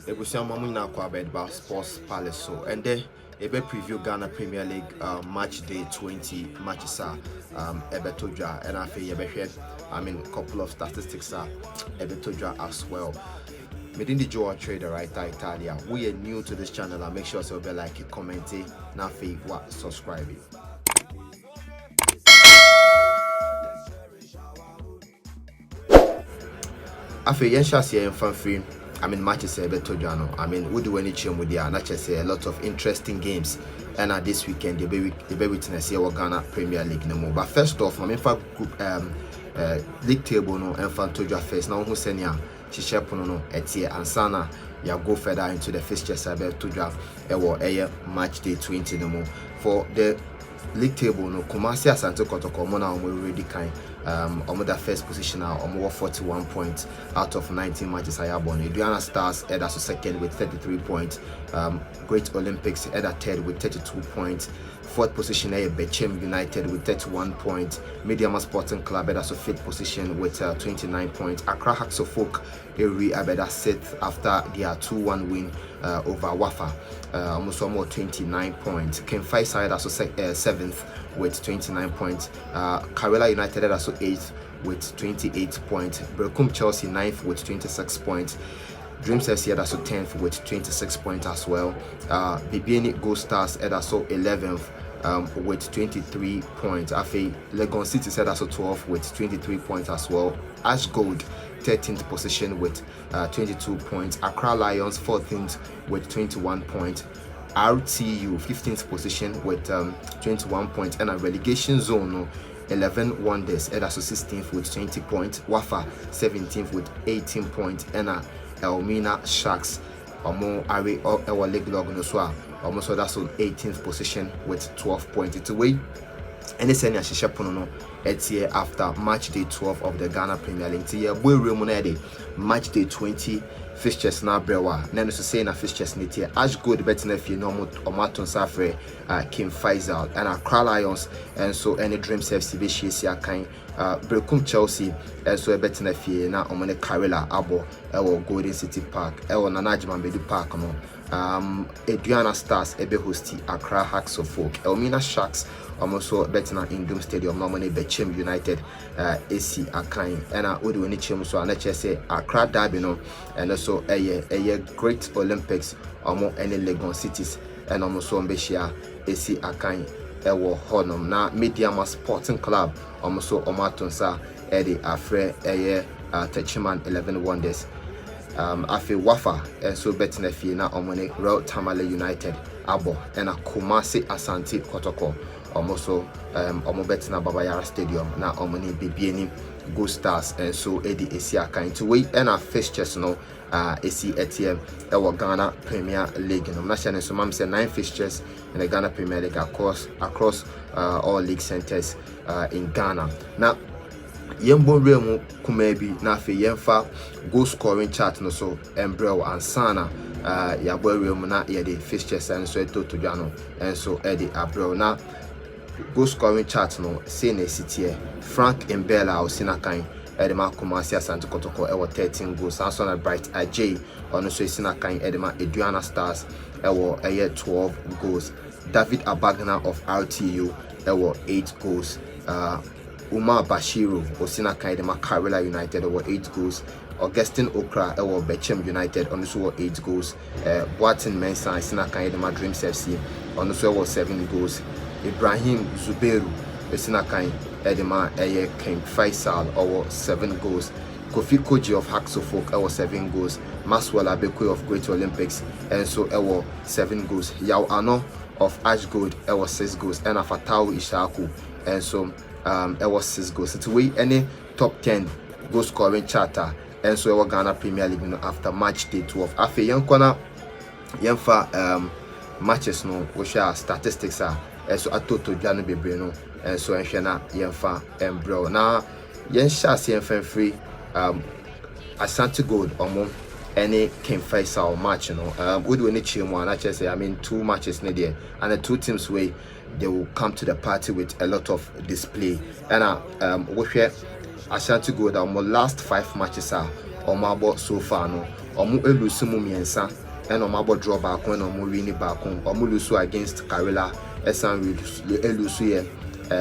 Ebusiam Mamuna Kwabed about Sports Palace. So, and then ebe preview Ghana Premier League match day 20 matches ebe toja and afi ebe couple of statistics ebe toja as well. Within the Joe Trader right Italia. We are new to this channel and make sure to be like, comment, na what subscribe. Afi yen shasi yen fan free. Matches we do any change with not just a lot of interesting games. And this weekend, the baby witness here Ghana Premier League no more. But first off, group league table no and fan toja first. Now who senior Chishepono no etie ansana ya go further into the fixtures toja match day 20 no more. For the league table no Kumasi Asante Kotoko Mona already kind on the first position now on 41 points out of 19 matches I have on. Adriana Stars at second with 33 points. Great Olympics at third with 32 points. Fourth position Bechem United with 31 points. Mediama Sporting Club at fifth position with 29 points. Accra Hawks of Folk Abeda sixth after their 2-1 win over Wafa. Almost 29 points. Ken Faisal also seventh with 29 points. Karela United also 8th with 28 points. Berkum Chelsea 9th with 26 points. Dreams FC also 10th with 26 points as well. BBN Gold Stars also 11th with 23 points. Afi Legon City said also 12th with 23 points as well. Ash Gold 13th position with 22 points. Accra Lions 14th with 21 points. RTU 15th position with 21 points, and a relegation zone 11 Wonders at 16th with 20 points. Wafa 17th with 18 points, and Elmina Sharks Omo Ari our league log no so almost that's on 18th position with 12 points. It's away. And it's any Shishapono no it's here after match day 12 of the Ghana Premier League. Here we remunerated match day 20 fixtures na brewa. Neno so say na fixtures ni here. Ash Gold betting if you know Omaton Safre Kim Faisal and Accra Lions and so any Dreams FC be she kind Berkum Chelsea and so betting if you na Omane Karela Abo or Golden City Park or Nanajman Bedu Park no. Adriana Stars ebe hosti Accra Hawks of Folk. Elmina Sharks also betting in Doom Stadium normally Bechem United AC Akan and Udu any chim so and say Accra Derby no and also a Great Olympics any Legon cities and almost Mbeshia AC Akan Ewo Honum na Mediama Sporting Club also Omatonsa Eddie Afre Techiman 11 Wonders. Afi Wafa and so betting a fee na omone Royal Tamale United Abo and a Kumasi Asante Kotoko also omo betting na Babayara Stadium na omone BBN Gold Stars and so Eddie Esiaka into way and a fixtures no AC ATM our Ghana Premier League no national so mam say 9 fixtures in the Ghana Premier League across all league centers in Ghana. Now Yembo Remu Kumebi Nafi Yemfa goal scoring chart no so Embrel and Sana Yabo Remu na the fixtures and so to Jano and so Eddie Abrel na goal scoring chart no Sene City Frank Mbella or Sinakai Edema Kumasi Asante Kotoko ewo 13 goals and so Bright Ajay on so Sinakai Edema Adriana Stars ewo 12 goals. David Abagna of RTU ewo 8 goals. Umar Bashiru Osina Kaidema Karela United over 8 goals. Augustine Okra or Bechem United on also 8 goals. Boatin Mensah Osina Kaidema Dreams FC on also 7 goals. Ibrahim Zubeiru Osina Kain Edema King Faisal over 7 goals. Kofi Koji of Haxofok over 7 goals. Maswala Bekwe of Great Olympics and so 7 goals. Yao Ano of Ash Gold 6 goals. And Afatau Ishaku and so it was 6 goals. It's way any top 10 goal scoring charter and so our Ghana Premier League after match day 12. After Yankwana Yamfa matches no which are statistics are and so atoto Janu Bebreno and so Enshana Yamfa and bro. Now Yensha CFM free Asante Gold or any King Faisal match, we do any team one. Actually, say 2 matches needed, and the 2 teams way they will come to the party with a lot of display. And we share Ashanti Gold our last 5 matches are on my board so far no omo elusu mu miensa and omo draw back when omo win back on omo lusu against Karela esan elusu here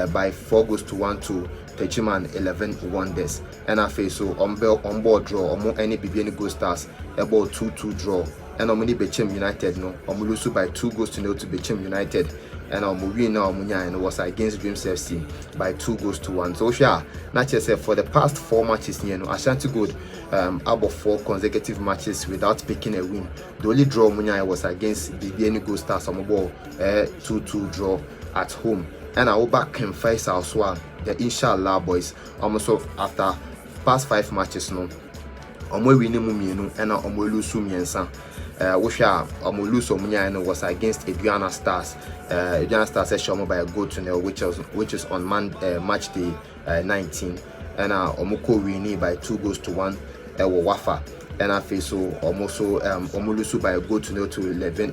by 4-1 to Techiman 11 Wonders. And I face so on board draw omo any BBN Gold Stars about 2-2 draw. And omo ni Bechem United no omo lusu by 2-0 to Bechem United. And our movie now was against Dreams FC by 2-1. So yeah, not just for the past 4 matches, Ashanti Gold about 4 consecutive matches without picking a win. The only draw Munya was against BBN Gold Stars on ball 2-2 draw at home. And our back can face our swag, the Inshallah boys. Almost after past 5 matches no. Omo winning mumienu and omo lusu miensa. Wosha omo lusu omunya was against Aduana Stars. Aduana Stars show by a goal to nil, which is on match day 19. And omo ko winning by 2-1. Wafa. And I feel so almost omo lusu by a goal to nil to 11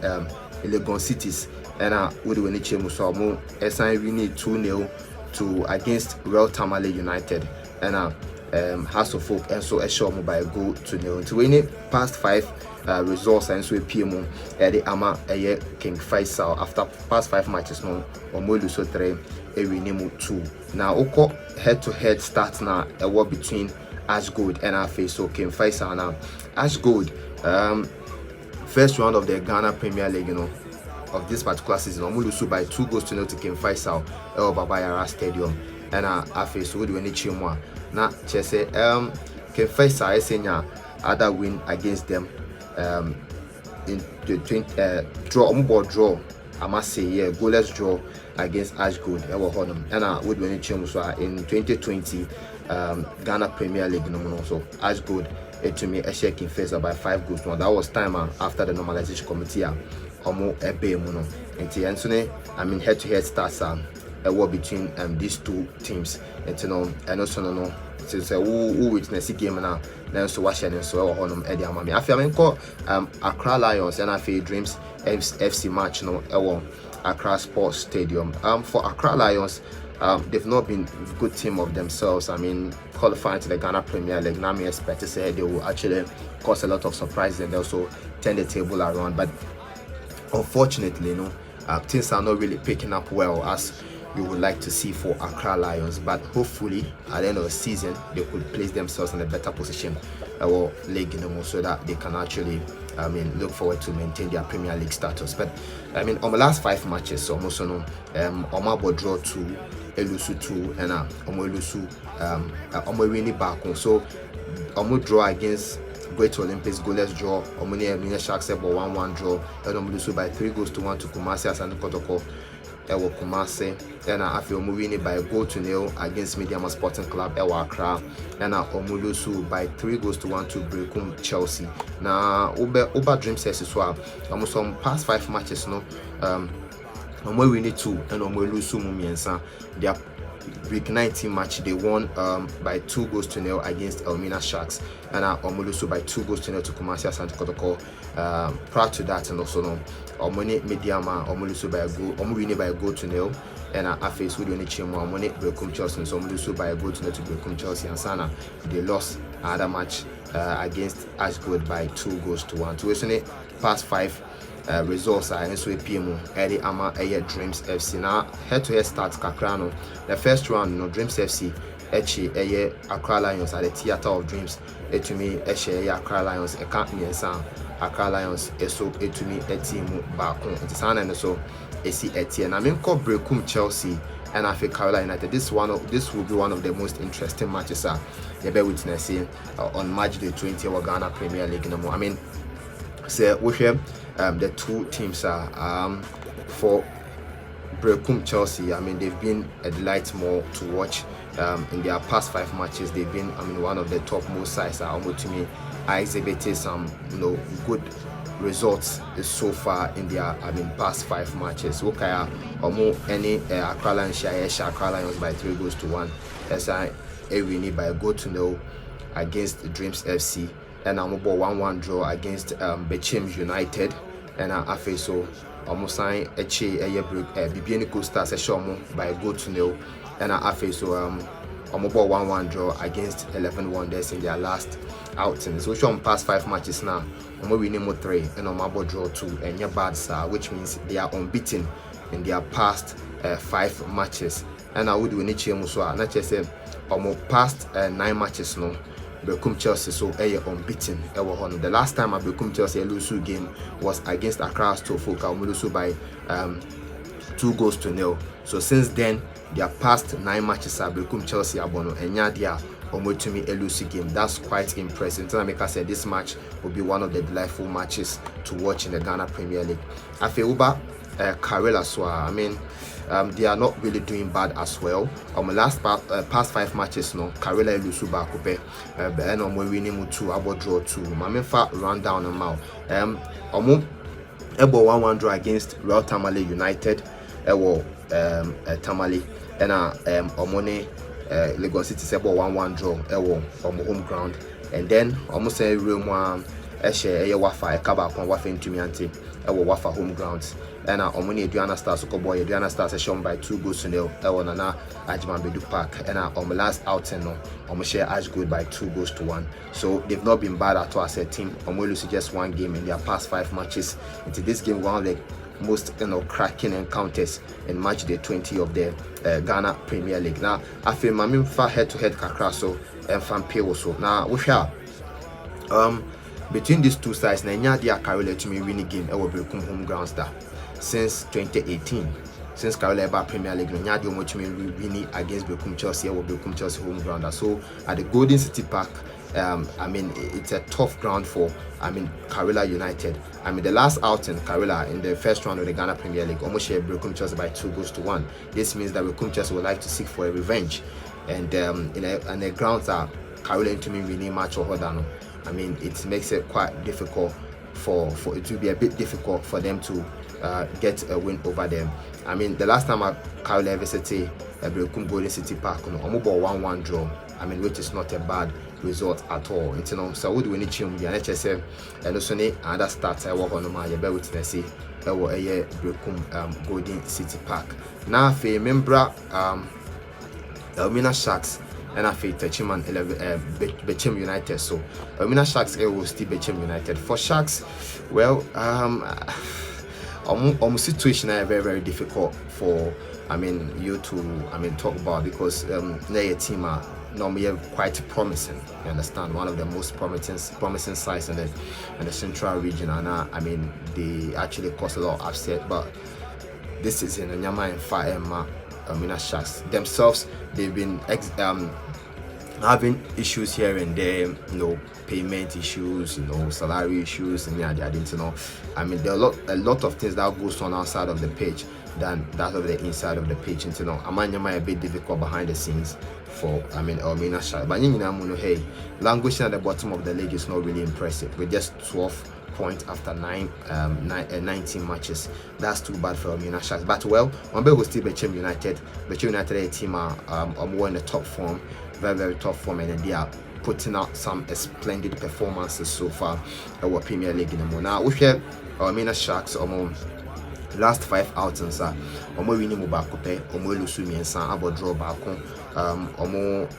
Legon Cities. And would win it chemu so omo SI winning 2-0 to against Real Tamale United. And House of Folk and so a show by a goal to nil. To win it past 5 results and so a PMO the Ama a King Faisal after past 5 matches no Omolu so 3 a win 2. Now Oko head-to-head starts now a war between Ash Gold and our face so King Faisal now. Ash Gold first round of the Ghana Premier League, of this particular season, Omolu so by 2-0 to King Faisal El Babayara Stadium. And I face so do any chimwa. Na chese King Faisal senior other win against them in the 20 draw draw. I must say yeah, goalless draw against Ash Gold. And I would win chimwa in 2020 Ghana Premier League so Ash Gold to me a shaking Faisal by 5-1. That was time after the normalization committee omo ebe mu no. Enti I mean head-to-head starts a war between these two teams. And also no say who witness the game now so watch and so honum Eddie Amami. I feel Accra Lions and I feel Dreams FC match Accra Sports Stadium. For Accra Lions, they've not been a good team of themselves. I mean, qualifying to the Ghana Premier League, now me expect to say they will actually cause a lot of surprises and also turn the table around. But unfortunately, things are not really picking up well as we would like to see for Accra Lions. But hopefully, at the end of the season, they could place themselves in a better position or league so that they can actually, look forward to maintain their Premier League status. But on the last 5 matches, almost Omabo draw 2, Elusu 2, and Omo winning back. So Omo draw against Great Olympics, goalless draw. Omoni Sharks about 1-1 draw. And Omo by 3-1 to Kumasi and Kotoko. Ewo Kumasi. Then I feel winning by a goal to nil against Mediama Sporting Club Ewa Accra. And Omolusu by 3-1 to Brekum Chelsea. Now Uber Dream says as well. Almost some past 5 matches Omo winning 2 and Omolusu Mumiensa. Their WEEK20 match they won by 2-0 against Elmina Sharks, and Omolusu by 2-0 to Kumasi Asante Kotoko. Prior to that, and also Omoni Mediama Omolusu by a goal, Omowini by a goal to nil, and I face with any chimo Omoni Brekum Chelsea, so Omolusu by a goal to nil to Brekum Chelsea and Sana. They lost another match against Ash Gold by 2-1. So isn't it past 5 results are in PMO Eddie Ama Dreams FC. Now head-to-head starts Kakrano. The first round, Dreams FC Accra Lions at the Theatre of Dreams. To me, Accra Lions. I can't mean Accra Lions. So to me, a team back on. It's and so and I mean called Brekum Chelsea and I feel Carolina United. This will be one of the most interesting matches. You bear witnessing on match day 20 of Ghana Premier League. I mean, so we have the two teams are for Brekum Chelsea. I mean, they've been a delight more to watch. In their past 5 matches, they've been one of the top most sides. To me, I exhibited some good results so far in their past 5 matches. Okay, any Accra Lions share Accra Lions by 3-1. As I winning by a goal to nil against Dreams FC. And I'm about 1-1 draw against Bechem United, and I face so almost sign BBN Gold Stars by a goal to nil, and I face so ball 1-1 draw against 11 Wonders in their last outings. Which on past 5 matches now, winning 3 and ball draw 2 and your bad sir, which means they are unbeaten in their past 5 matches. And I would win each year Muswa, not just say past 9 matches no. Bekum Chelsea so unbeaten. The last time I Bekum Chelsea lose game was against Accra Stofoka, lose by 2-0. So since then, their past 9 matches are Bekum Chelsea abono and Yadia Omotumi Elusi game. That's quite impressive. Tanamika said this match will be one of the delightful matches to watch in the Ghana Premier League. I feel Uba Karela Swa, I mean, they are not really doing bad as well. Last past 5 matches, no, Karela Elusu Bakupe, and winning 2, about draw 2. Mamenfa run down and mouth. Ebo 1-1 draw against Royal Tamale United. Ewo Tamale and Omone Lagos City Sebo 1-1 draw. Ewo home ground, and then almost a room Eshe Wafa Ekaba upon Wafa Intumiante. Ewo Wafa home grounds. And Omoni Adriana Stars Okoboy Adriana Stars shown by 2-0. Ewo Nana Ajman Bedu Park. And last outing no share Ash good by 2-1. So they've not been bad at all as a team. Lose just 1 game in their past 5 matches. Into this game, one of the most cracking encounters in match day 20 of the Ghana Premier League. Now I feel Mamim far head-to-head Kakraso and Fampe also. Now we shall between these two sides, Nanya dia Karela to me winning game will be home grounds that since 2018. Since Karela Premier League, Nanya dia much me winning against Bekum Chelsea will be Chelsea home ground. So at the Golden City Park, I mean it's a tough ground for Karela United. I mean the last outing Karela in the first round of the Ghana Premier League almost shared Bekum Chelsea by 2-1. This means that Bekum Chelsea would like to seek for a revenge, and in the grounds are Karela into me winning match or Hodano. I mean, it makes it quite difficult for it to be a bit difficult for them to get a win over them. I mean, the last time I Karela visited Bekum Golden City Park, ball 1-1 draw. I mean, which is not a bad result at all. So would win it and HSM and also other starts I work on my witness Bekum Golden City Park. Now, if you remember, Elmina Sharks. And I feel Techiman Bechem United. So Mina Sharks will still Bechem United. For Sharks, well, situation is very, very difficult for you to talk about, because their team are normally quite promising. You understand, one of the most promising sides in the central region, and they actually cause a lot of upset. But this is in Nyama and Fire Mina Sharks themselves. They've been having issues here and there, payment issues, salary issues, and I didn't know. I mean, there are a lot of things that goes on outside of the pitch than that of the inside of the pitch. Amanyama a bit difficult behind the scenes for Elmina Sharks. But hey, languishing at the bottom of the league is not really impressive. With just 12 points after 19 matches. That's too bad for Elmina Sharks. But well, Wambe will still Bechem United. Bechem United a team are more in the top form, very, very top form, and they are putting out some splendid performances so far in our Premier League in the morning. Now we have Elmina Sharks last 5 outings are winning Mubakope, Lusu Miensan, about draw Bako,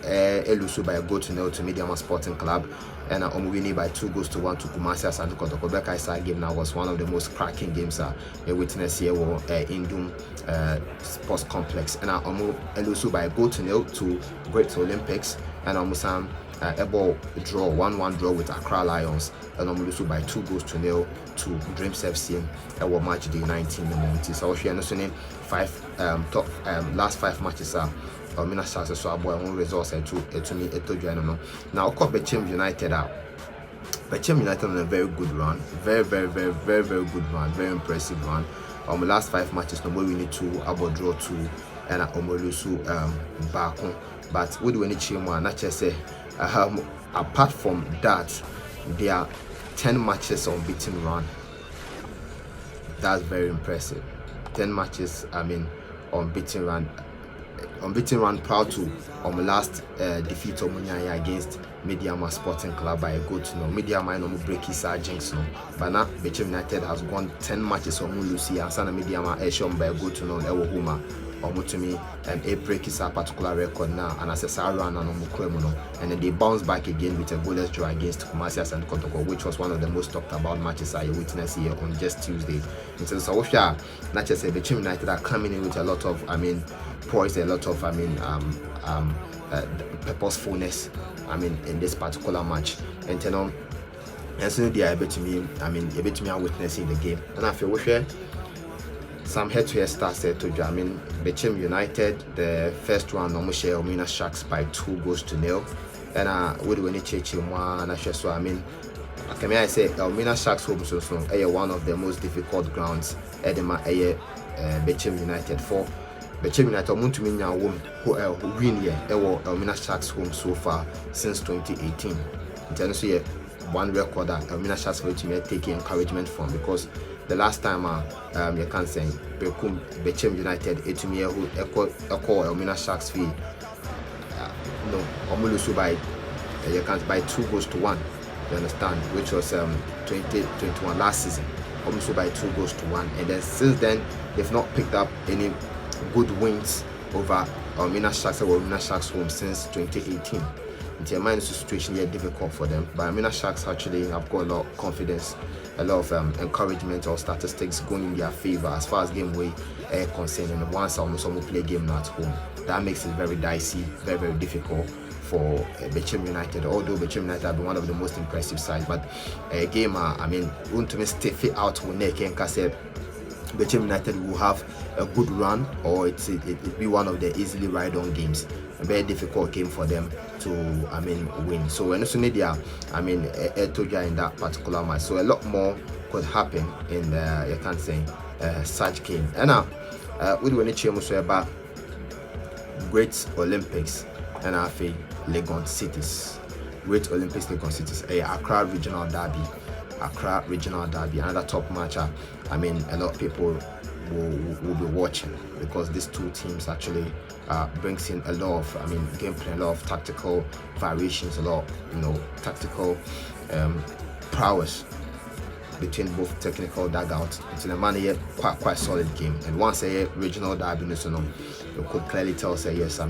Elusu by a goal to 0 to Mediama Sporting Club, and winning by 2-1 to Kumasi and Kotoko. That game now was one of the most cracking games we witnessed here in Doom Sports Complex, and Elusu by a goal to 0 to Great Olympics, and a ball draw 1-1 draw with Accra Lions, and Lose by 2-0 to Dreams FC and match day 19 in the month. So we are saying last 5 matches are Mina Sharks so our own results to me now Bechem United are Bechem United on a very good run, very good run, very impressive run. Last 5 matches no more we need to about draw 2 and Omolusu back home, but we do any chimo not just say apart from that there are 10 matches unbeaten run. That's very impressive. 10 matches unbeaten run, proud to last defeat Omunyanya against Mediama Sporting Club by a goal to no. Mediama no break his jinx no. But now Bechem United has won 10 matches on Lucy and Sana Mediama Eshon by a goal to no Ewo Huma to me a break is a particular record now, and as a run and then they bounce back again with a goalless draw against Kumasi and Kotoko, which was one of the most talked about matches I witnessed here on just Tuesday. And so not just the United are coming in with a lot of poise, a lot of purposefulness in this particular match, and and so they are able to me witnessing the game, and I feel we share some head-to-head stats to Bechem United, the first round almost share Elmina Sharks by 2-0, and we do any change one. So I say Elmina Sharks home so one of the most difficult grounds Edema Bechem United for Bechem United to me now who win here Elmina Sharks home so far since 2018. In terms of one record that Elmina Sharks for to me taking encouragement from, because the last time you can say Bechem United to me who echo Elmina Sharks fee almost by you can't by 2-1, you understand, which was 2021 last season, almost by 2-1, and then since then they've not picked up any good wins over Elmina Sharks or Elmina Sharks home since 2018. Into a situation here difficult for them, but Elmina Sharks actually have got a lot of confidence, a lot of encouragement or statistics going in their favor as far as game way concerned. And once almost play game now at home, that makes it very dicey, very, very difficult for Bechem United. Although Bechem United have been one of the most impressive sides, but a game won't to stiff it out when they can say Bechem United will have a good run, or it be one of the easily ride-on games. A very difficult game for them to win. So when you need Etoja in that particular match, so a lot more could happen in the you can say such game. And now we do any change about great Olympics and I feel Legon cities. Great Olympics Legon cities. Accra regional derby, another top match. A lot of people will be watching, because these two teams actually brings in a lot of gameplay, a lot of tactical variations, a lot of tactical prowess between both technical dugouts. It's in a manner yet quite solid game. And once a regional derby, you could clearly tell say yes, a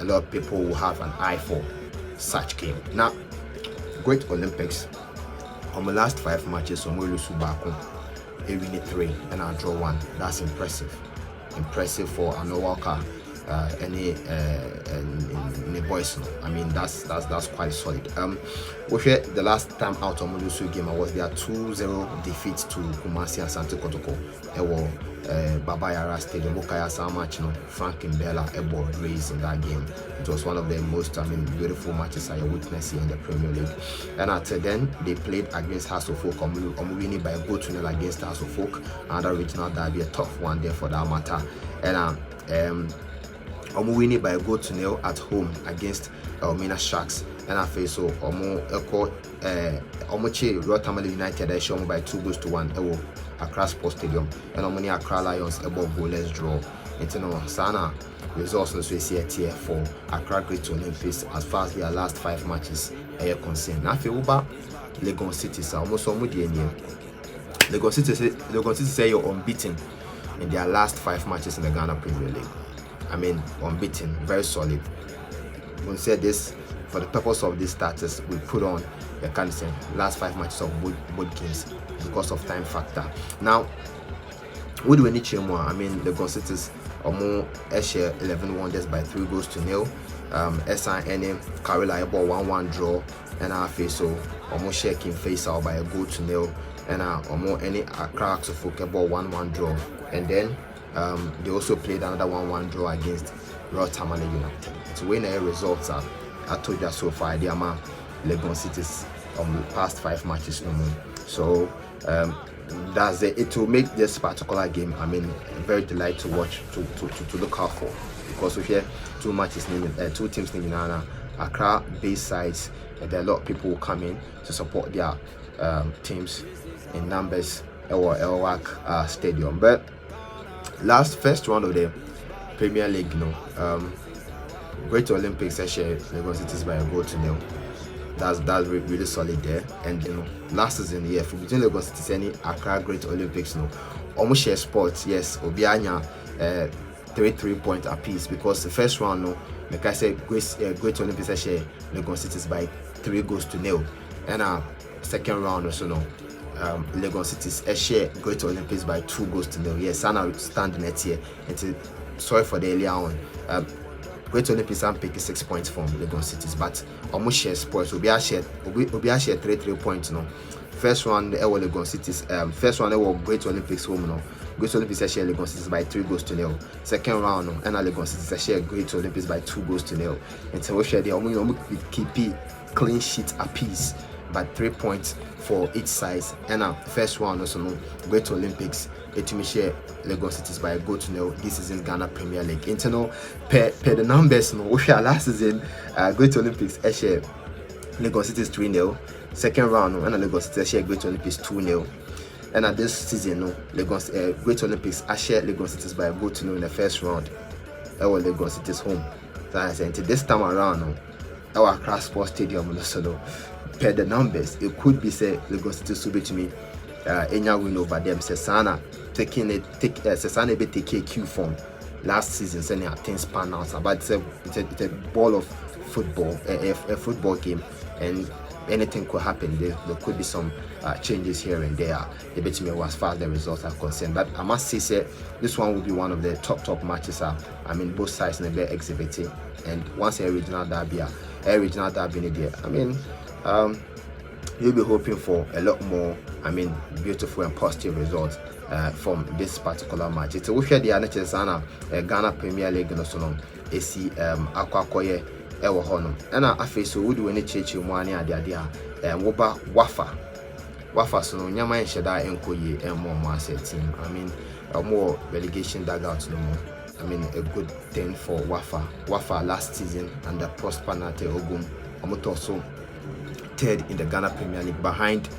lot of people will have an eye for such game. Now, great Olympics. On the last 5 matches, we lose back. We win 3 and I draw 1. That's impressive. Impressive for an Walker, any boys. That's quite solid. The last time out on Mulusu game, I was there 2-0 defeat to Kumasi and Santi Kotoko. Baba Yara Stadium, Bukaya Samach, Frank Mbella, Ebo raised in that game. It was one of the most beautiful matches I witnessed in the Premier League. And after then, they played against House of Folk, winning by a goal to nil against House of Folk. Another regional derby, a tough one there for that matter. And winning by a goal to nil at home against Elmina Sharks. And I feel so Rotamale United I show by 2-1 Accra Sports Stadium, and Accra Lions above goalless draw. Sana results we see a tier for Accra Great Olympics as far as their last 5 matches are concerned. Now feel about Legon Cities almost Legon City say you're unbeaten in their last 5 matches in the Ghana Premier League. Unbeaten, very solid. We said this for the purpose of this status, we put on the candidacy last 5 matches of both games because of time factor. Now, what do we need more? Legon Cities more 11 wonders by 3-0. SIN Karela ball 1-1 draw, and I feel so almost shaking face out by a goal to nil, and any Accra Folk ball 1-1 draw, and then they also played another 1-1 draw against Rotamale United. So when the results are, I told you so far, they are Legon Cities on the past 5 matches no more. So that's it. It will make this particular game very delight to watch, to look out for, because we hear 2 matches two teams in Accra based sides, and there are a lot of people who come in to support their teams in numbers or LWAC stadium. But first round of the Premier League, Great Olympics Legon Cities by a goal to nil. that's really solid there. And last season, yeah, for between Lagos City and Accra Great Olympics, almost share sports. Yes, Obianya 3 point apiece, because the first round, like I said, Great Olympics I share Lagos Cities by 3-0, and second round also Lagos Cities I share Great Olympics by 2-0. Yes, and I stand next year. And sorry for the earlier on. Great Olympics and pick 6 points from Lagos Cities, but almost share sports. Obi share 3 points. First round Lagos Cities. First round Great Olympics home. Great Olympics I share Lagos Cities by 3-0. Second round and Lagos Cities I share Great Olympics by 2-0. And so we share the keep clean sheet apiece, but 3 points for each side. And first round also Great Olympics it me share Lagos Cities by 0-0. This is in Ghana Premier League. Internal per the numbers we share last season Great Olympics I share Lagos Cities 3-0. Second round and Lagos Cities I share Great Olympics 2-0. And at this season Lagos Great Olympics I share Lagos Cities by 0-0 in the first round. Our Lagos Cities home. So I said this time around our Accra Sports Stadium also per the numbers it could be say Lagos Cities will be to me any win over them. Sesana Sesana be take a cue from last season sending things pan out, but it's a ball of football, a football game, and anything could happen. There could be some changes here and there. The bet me as far as the results are concerned, but I must say this one will be one of the top matches. I mean both sides in the exhibiting, and once a regional derby in there, I mean you'll be hoping for a lot more, I mean, beautiful and positive results from this particular match. It's a wish the NHS Ghana Premier League no so long. AC Akwakoye Ewo Honum. And I face so would do any church in one year Woba Wafa so no Nyama and Shada Enkoye and more team. I mean a more relegation dugout no more. I mean a good thing for Wafa last season under Prosper Nate Ogum Omotoso third in the Ghana Premier League behind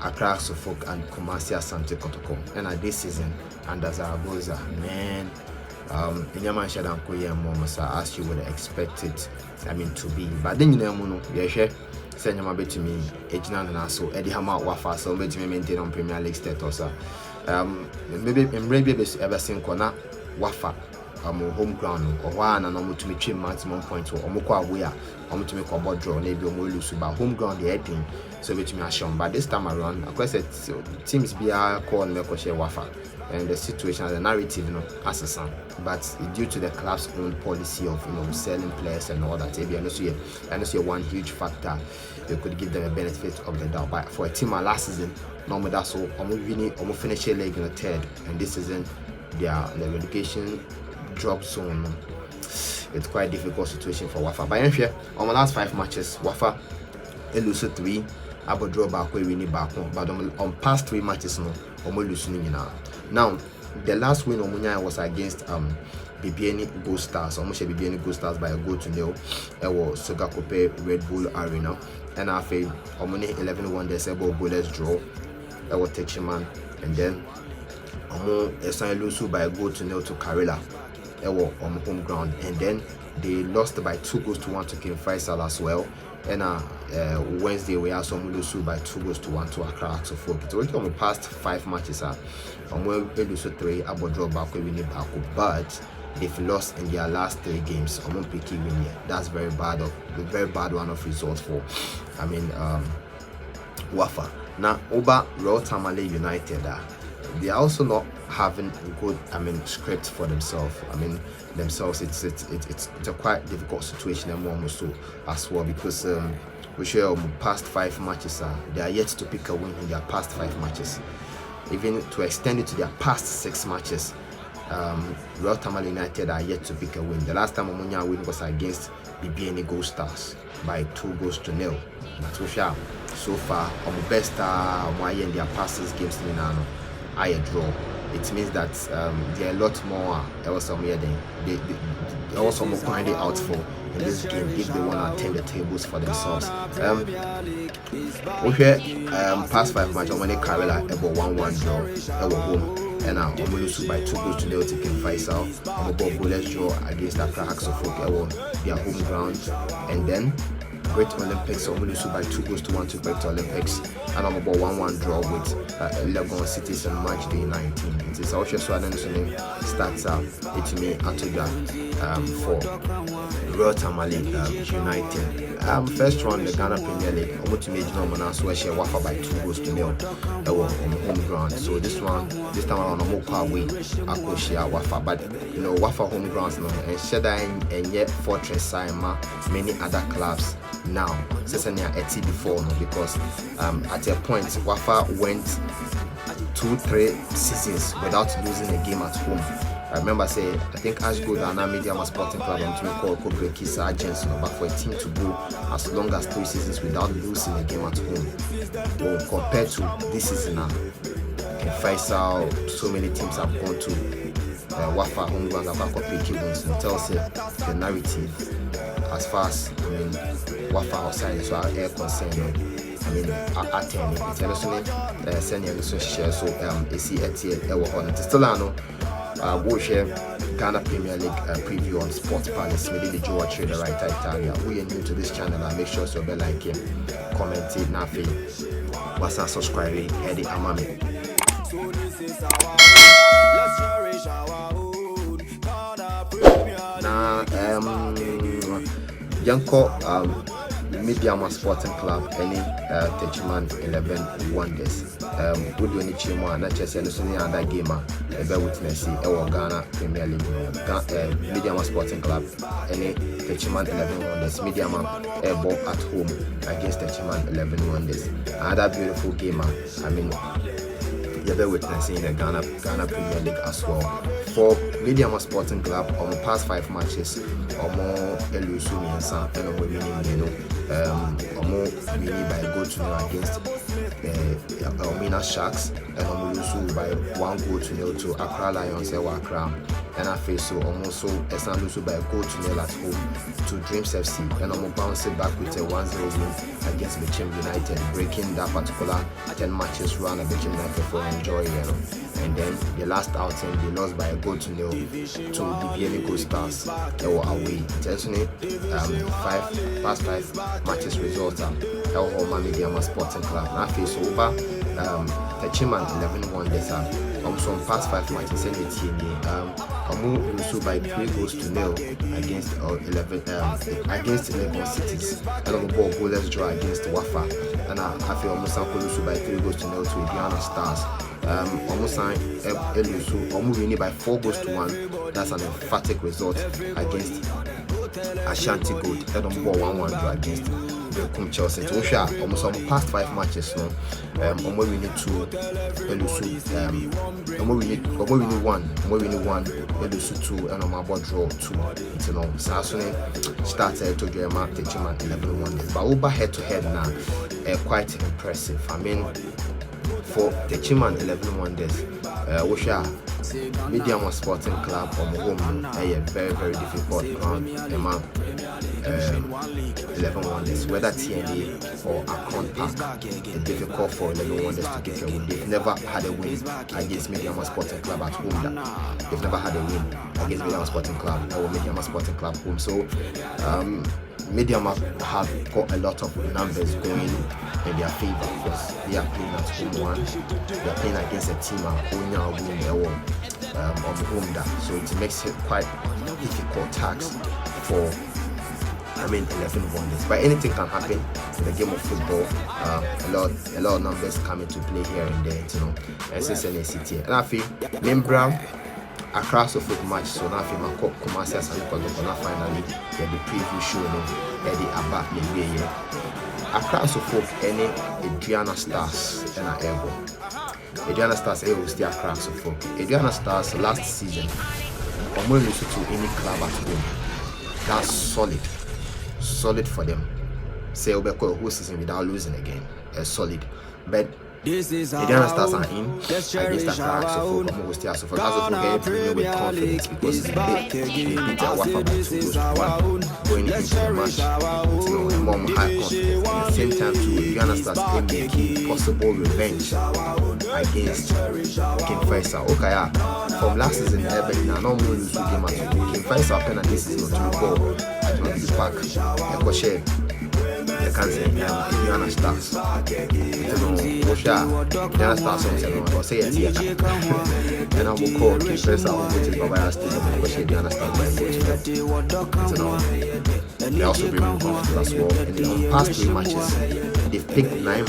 Accra Suffolk and Kumasi Asante Kotoko. And this season under Zaragoza, man, Inyaman Shadan Koye Momosa as you would expect it, I mean, to be. But then you know, yeah, send your to me, Ejina and also Eddie Hammer Wafa, so let me maintain on Premier League status. Maybe ever seen Kona Wafa. Home ground or one and almost to me 3 maximum points or Omukwa Wea, almost to make a board draw, maybe lose about home ground the heading, so which me a shown. But this time around, of course, teams be a call Mekoshe Wafa, and the situation, the narrative, as a son. But due to the club's own policy of selling players and all that, maybe I know see one huge factor, you could give them a benefit of the doubt. But for a team last season, normally that's all, almost finish a leg in the third, and this season, the relegation drop zone. It's quite a difficult situation for Wafa. But anyway, on the last 5 matches, Wafa lose 3, Abo draw back, we win back. But on past 3 matches, lose now. The last win on was against BBN Gold Stars. Almost BBN Gold Stars by a 0-0. It was Sogakope Red Bull Arena. And after 11-1, there's a goalless draw. That was Techiman. And then lose by a 0-0 to Karela. On home ground, and then they lost by 2-1 to King Faisal as well. And Wednesday we also lose by 2-1 to Accra Suffolk. It's already on the past 5 matches. We lose 3, about draw back, we win back, but they've lost in their last 3 games. Picky win. That's very bad one of results for Wafa. Now Oba Royal Tamale United. They are also not having good, script for themselves. It's a quite difficult situation and more so as well, because we share past 5 matches. They are yet to pick a win in their past 5 matches. Even to extend it to their past 6 matches, Royal Tamale United are yet to pick a win. The last time Omunya win was against BBN Gold Stars by 2-0. That's for sure. So far, on the best in their past 6 games in Nano. A draw. It means that there are a lot more they also more grinding out for in this game if they want to turn the tables for themselves. Past 5 matches, when Karela about 1-1 draw, home, and now we lose by 2-0 to King Faisal. About goalless draw against Accra Suffolk, their home ground, and then Great Olympics, so lose by 2-1 to Great Olympics, and I'm about 1-1 draw with Legon Cities on March day 19. It is also so then starts it me Atoja for Royal Tamale United. First round the Ghana Premier League, I'm to make no man so share Wafa by 2-0 on home ground. So this time around I'm more away I go share Wafa, but you know Wafa home grounds no and Sheda and yet Fortress Saima many other clubs now Sesania Eti before no, because at a point Wafa went 2-3 seasons without losing a game at home. I remember I think Ashgood and Media Sporting Club and to call Kobrekis agents, but for a team to go as long as 3 seasons without losing a game at home, well, compared to this season now, in Faisal, so many teams have gone to Wafa home ground about Kobrekis wins, and tells you the narrative as far as Wafa outside, so our air concern. Attending it's also sending a share so AC at still we'll share Ghana Premier League preview on Sports Palace. Maybe the Joe Trade the right Italia. We are new to this channel and make sure to be like him, comment it, nafi, what's and subscribing, Eddie Amami. Now Yanko Mediama Sporting Club any Techiman 11 Wonders. Would you any chimo and Chelsea and Sunny and that gamer bear witness Ghana Premier League Mediama Sporting Club any Techiman 11 Wonders. Mediama ball at home against Techiman 11 Wonders. Another beautiful gamer. You bear witnessing the Ghana Premier League as well. For Mediama Sporting Club, on the past 5 matches, more Elusu Miensa and winning winning by goal to 0 against Elmina Sharks, and Omurusu by 1-0 to Accra Lions, Accra. And I face so almost Esanlusu by a goal to 0 at home to Dreams FC, and I'm bouncing back with a 1-0 win against Bichim United, breaking that particular 10 matches run of Bichim United for enjoy, and then the last outing they lost by a goal to 0 to the Bienigo Stars. They were away. Intentionally, 5 matches result. Homa Mediama Sporting Club. Now face over Techiman 11 Wonders. Also past 5 matches in the team. Amu Lusu by 3-0 against 11 against Lagos Cities. And I'm ball goalless draw against Wafa. And I feel almost Lusu by 3-0 to Indiana Stars. Almost Elusu winning by 4-1. That's an emphatic result against Ashanti Gold. And I'm ball 1-1 draw against Chelsea. So almost on past 5 matches now. We need 2 Elusu. We need 1. Elusu 2 and I'm about draw 2. You know, Sasune started to get mark Techiman 11 Wonders. But over head to head now, quite impressive. For Techiman 11 Wonders, which are Mediama Sporting Club on home, a very, very difficult ground. 11 Wonders, whether TNA or Akron Park, it's difficult for 11 Wonders to get a win. They've never had a win against Mediama Sporting Club at home. They've never had a win against Mediama Sporting Club or Mediama Sporting Club home. So Mediama have got a lot of numbers going in their favor because they are playing at home one. They are playing against a team going out winning their own on home. So it makes it quite difficult task for 11 Wonders. But anything can happen in the game of football. A lot of numbers come into play here and there, you know. SSNACT. And I feel Membra across the foot match, so now I feel my Kumasi as finally the preview show the Abba the across the folk any Adriana Stars and a ego. Adriana Stars will stay across the folk. Adriana Stars last season almost to any club at home. That's solid for them. Say Obeko whole season without losing again. Solid. But Adriana Stars are in against Accra so for will stay so for that's also with confidence because it's big. They beat Wafa by 2-1 going into the match. You know, more high confidence. At the same time too, Adriana Stars can make possible revenge against King Faisal. Okay, from last season ever now no more lose game at King Faisal pen and this is not to go at the park. can't say Indiana Stars. Indiana Stars or say it here. And I will call the first out which is Baba Stadium and watch Indiana Stars by they also bring confidence as well. And in the past 3 matches, they've picked 9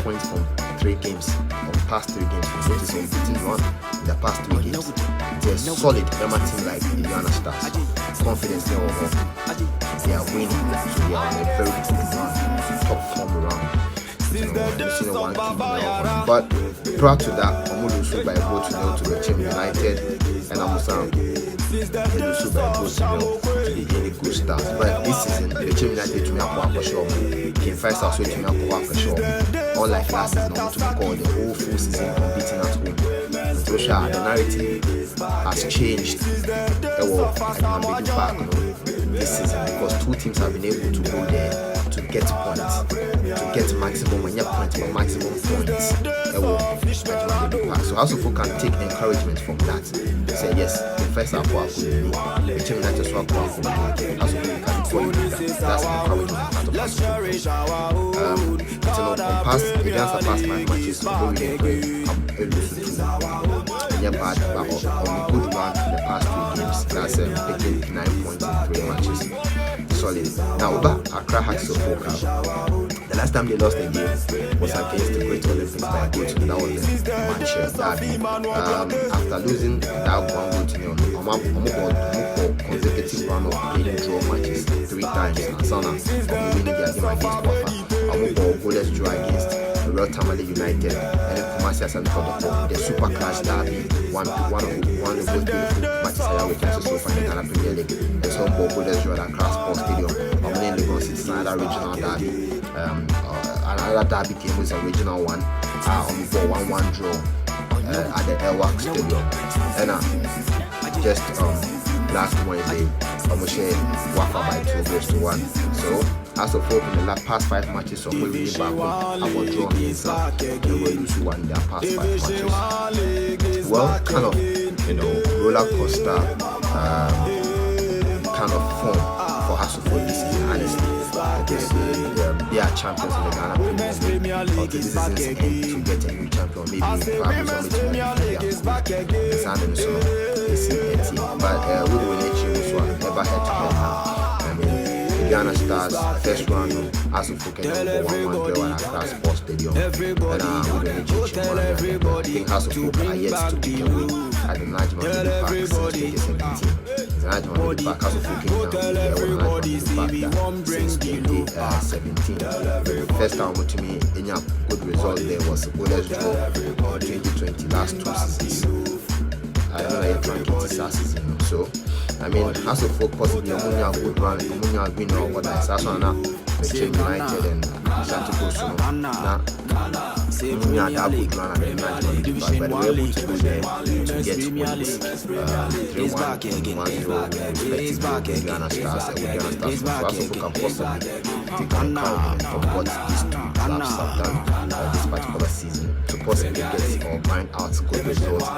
points from 3 games. On past 3 games, which is unbeaten run in the past 3 games. They're solid Emma team like Indiana Stars. Confidence level of they are winning, so they are on a very good run, top form around. But prior to that, I'm going to lose by a goal to the team United, and I'm going to lose by a goal to the good stars. But this season, the team United to me up for sure. Game first also to me up for sure. Unlike last season, I'm going to call the whole full season unbeaten at home. So the narrative has changed. This season because 2 teams have been able to go there to get points, to get maximum points, but maximum points. So also folk can take encouragement from that. Say yes, the first half the team United swap also can that's encouragement. On past against the past 5 matches, I'm bad, but on good run in the past 2 games. That's picking 9 points in 3 matches. Solid. Now, about Accra Hawks of Folk. The last time they lost a game was against the Great Olympics by a goal to that was the Manchester Derby. After losing that 1 goal to nil, I'm consecutive run of playing draw matches 3 times. And Sana winning their game against Wafa. I'm goalless draw against Royal Tamale United, and then Kumasi and Kotoko, the Super Clash Derby, one of the most beautiful matches I have so far in the Ghana Premier League. There's one ball goalless draw at Accra Sports Stadium. I'm in Lagos, it's another regional derby. Another derby game was a regional one. On the 1-1 draw at the Airwax Stadium. And just last Wednesday, I'm share Wafa by 2 goals to 1. So as of folk in the past 5 matches, so we really back about draw against they will lose 1 in their past 5 matches. Well, kind of roller coaster kind of form for us for this season, honestly. They are champions in the Ghana Premier League. Okay, this isn't to get a new champion. Maybe perhaps but we will let you also never head to head now. I mean, the Ghana Stars first round as of for 1-1 draw at Accra Sports Stadium. And we will let you I think House of Folk are yet to pick a win at the National Park since 2017. The National Park House of Folk came down since 2017. The first time to me, any good result there was a goalless draw 2020 last 2 seasons. I don't know if I'm last season. So, I mean, House of Folk possibly a good run, a winner or what I saw now. The United and Shantico Suno. Now, that good run and the but we were able to go there to get wins. 3-1 Ghana Stars and Ghana Stars. So, House of Folk can possibly take encouragement from what these 2 clubs have done this particular season to possibly get or find out good results.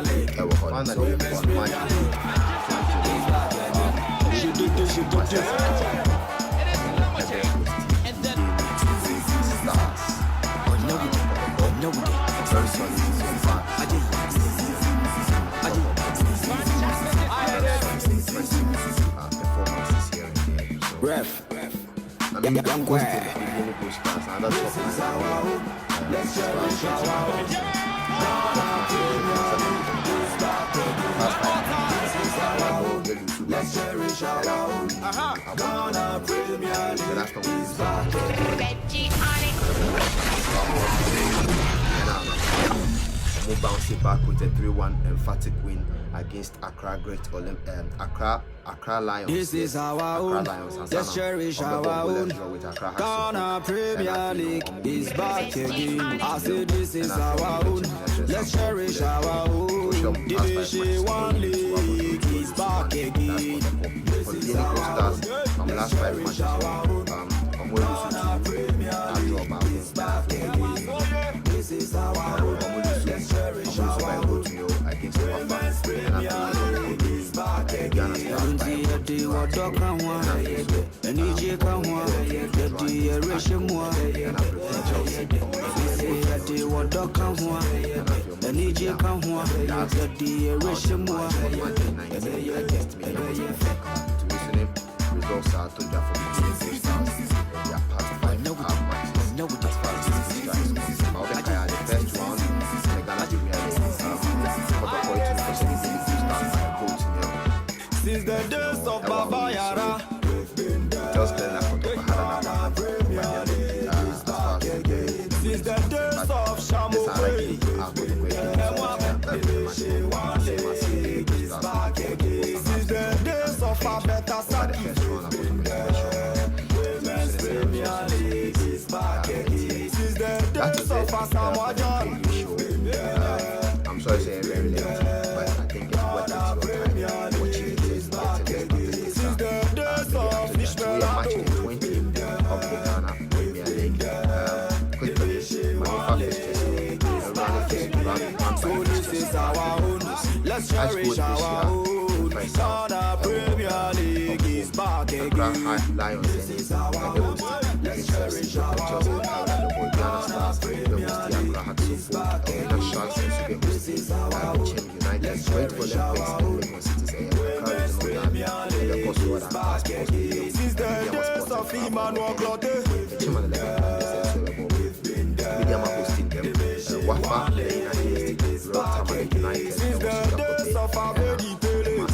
Ref. I mean, I'm going to we'll bounce it back with a 3-1 emphatic win against Accra Lions. This is our own. Let's cherish our own. Ghana Premier League is back again. I say this is our own. Let's cherish our own. Division 1 League is back again. For the Stars, last 5 matches, I'm going to this is our own. Let's cherish our own. Against the Wafa, and I'm Rishimwa, the water come one, and EJ come one, the Rishimwa. Results are to Jaffa for their past 5 matches. No, as far as this is concerned, the first one, the Ghana GPL, Kotoko since the days of Baba Yara, just then Kotoko had since the days of Shamu, since the days of Abeta Saki, since the days of Asamoah John. I'm sorry to say very late, but I think it's worth it your time watching it. Since the days of Ishmael, we are matching the 20th of the Ghana Premier League. Quickly, so this is our own. Let's cherish our own. Ghana Premier League is back again. Lions This is our own. Let's cherish our own. Ghana Stars, the Sharks, and this is our own. United, great for them since the days of Emmanuel Clotte. Wafa, United, Since the days of Abedi Pele.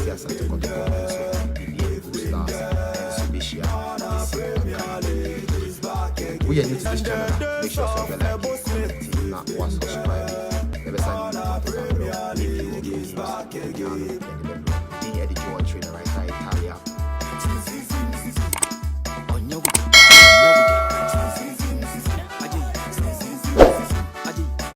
We are new to this channel. Make sure to like it, not watch, subscribe. Never sign up. If you will be back again. Being editor or trainer, right?